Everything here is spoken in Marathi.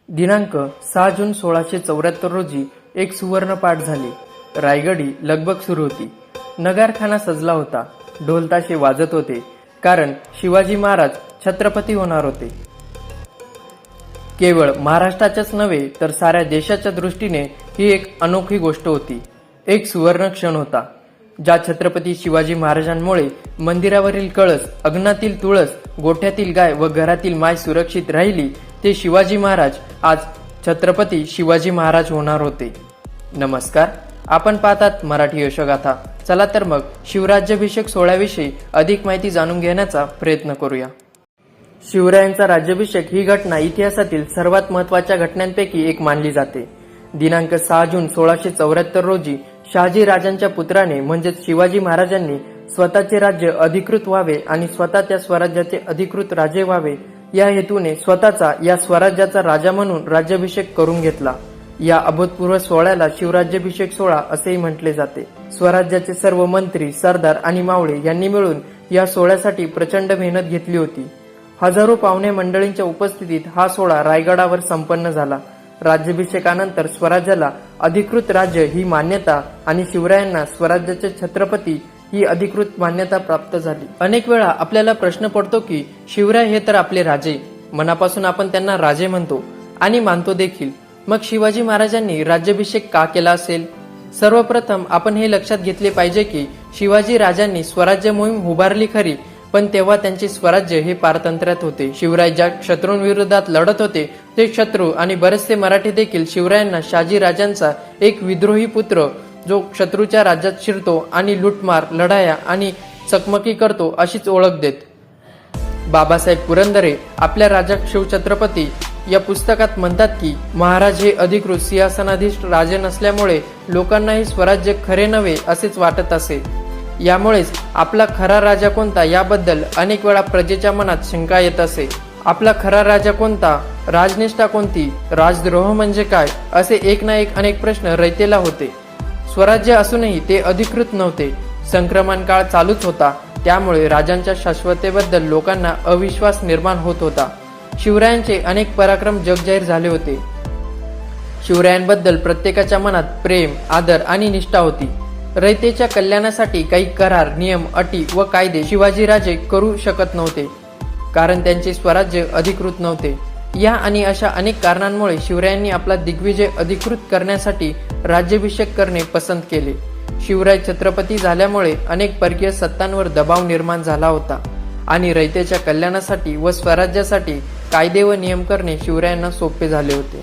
दिनांक 6 जून 1674 रोजी एक सुवर्ण पाठ झाली. रायगडी लगबग सुरू होती. नगारखाना सजला होता. ढोलताशे वाजत होते, कारण शिवाजी महाराज छत्रपती होणार होते. केवळ महाराष्ट्राच्याच नव्हे तर साऱ्या देशाच्या दृष्टीने ही एक अनोखी गोष्ट होती. एक सुवर्ण क्षण होता, ज्या छत्रपती शिवाजी महाराजांमुळे मंदिरावरील कळस, अग्नातील तुळस, गोठ्यातील गाय व घरातील माय सुरक्षित राहिली, ते शिवाजी महाराज आज छत्रपती शिवाजी महाराज होणार होते. नमस्कार, आपण पाहतात मराठी यशोगाथा. चला तर मग शिवराज्याभिषेक सोहळ्याविषयी अधिक माहिती जाणून घेण्याचा प्रयत्न करूया. शिवरायांचा राज्याभिषेक ही घटना इतिहासातील सर्वात महत्त्वाच्या घटनांपैकी एक मानली जाते. दिनांक 6 जून 1674 रोजी शहाजी राजांच्या पुत्राने म्हणजेच शिवाजी महाराजांनी स्वतःचे राज्य अधिकृत व्हावे आणि स्वतः त्या स्वराज्याचे अधिकृत राजे व्हावे या हेतूने स्वतःचा या स्वराज्याचा राजा म्हणून राज्याभिषेक करून घेतला. या अभूतपूर्व सोहळ्याला शिवराज्याभिषेक सोहळा असेही म्हटले जाते. स्वराज्याचे सर्व मंत्री, सरदार आणि मावळे यांनी मिळून या सोहळ्यासाठी प्रचंड मेहनत घेतली होती. हजारो पाहुणे मंडळींच्या उपस्थितीत हा सोहळा रायगडावर संपन्न झाला. राज्याभिषेकानंतर स्वराज्याला अधिकृत राज्य ही मान्यता आणि शिवरायांना स्वराज्याचे छत्रपती ही अधिकृत मान्यता प्राप्त झाली. अनेक वेळा आपल्याला प्रश्न पडतो की शिवराय हे तर आपले राजे, मनापासून आपण त्यांना राजे म्हणतो आणि मानतो देखील. मग शिवाजी महाराजांनी राज्याभिषेक का केला असेल? सर्वप्रथम आपण हे लक्षात घेतले पाहिजे की शिवाजी राजांनी स्वराज्य मोहीम उभारली खरी, पण तेव्हा त्यांचे स्वराज्य हे पारतंत्र्यात होते. शिवराय ज्या शत्रूंविरोधात लढत होते ते शत्रू आणि बरेचसे मराठी देखील शिवरायांना शहाजी राजांचा एक विद्रोही पुत्र जो शत्रूच्या राज्यात शिरतो आणि लुटमार, लढाया आणि चकमकी करतो अशीच ओळख देत. बाबासाहेब पुरंदरे आपल्या राजा शिवछत्रपती या पुस्तकात म्हणतात की महाराज हे अधिकृत सिंहासनाधीष्ठ राजे नसल्यामुळे लोकांना हे स्वराज्य खरे नव्हे असेच वाटत असे. यामुळेच आपला खरा राजा कोणता याबद्दल अनेक वेळा प्रजेच्या मनात शंका येत असे. आपला खरा राजा कोणता, राजनिष्ठा कोणती, राजद्रोह म्हणजे काय, असे एक ना एक अनेक प्रश्न रयतेला होते. स्वराज्य असूनही ते अधिकृत नव्हते. संक्रमण काळ चालूच होता, त्यामुळे राजांच्या शाश्वतेबद्दल लोकांना अविश्वास निर्माण होत होता. शिवरायांचे अनेक पराक्रम जगजाहीर झाले होते. शिवरायांबद्दल प्रत्येकाच्या मनात प्रेम, आदर आणि निष्ठा होती. रयतेच्या कल्याणासाठी काही करार, नियम, अटी व कायदे शिवाजीराजे करू शकत नव्हते, कारण त्यांचे स्वराज्य अधिकृत नव्हते. या आणि अशा अनेक कारणांमुळे शिवरायांनी आपला दिग्विजय अधिकृत करण्यासाठी राज्याभिषेक करणे पसंत केले. शिवराय छत्रपती झाल्यामुळे अनेक परकीय सत्तांवर दबाव निर्माण झाला होता आणि रयतेच्या कल्याणासाठी व स्वराज्यासाठी कायदे व नियम करणे शिवरायांना सोपे झाले होते.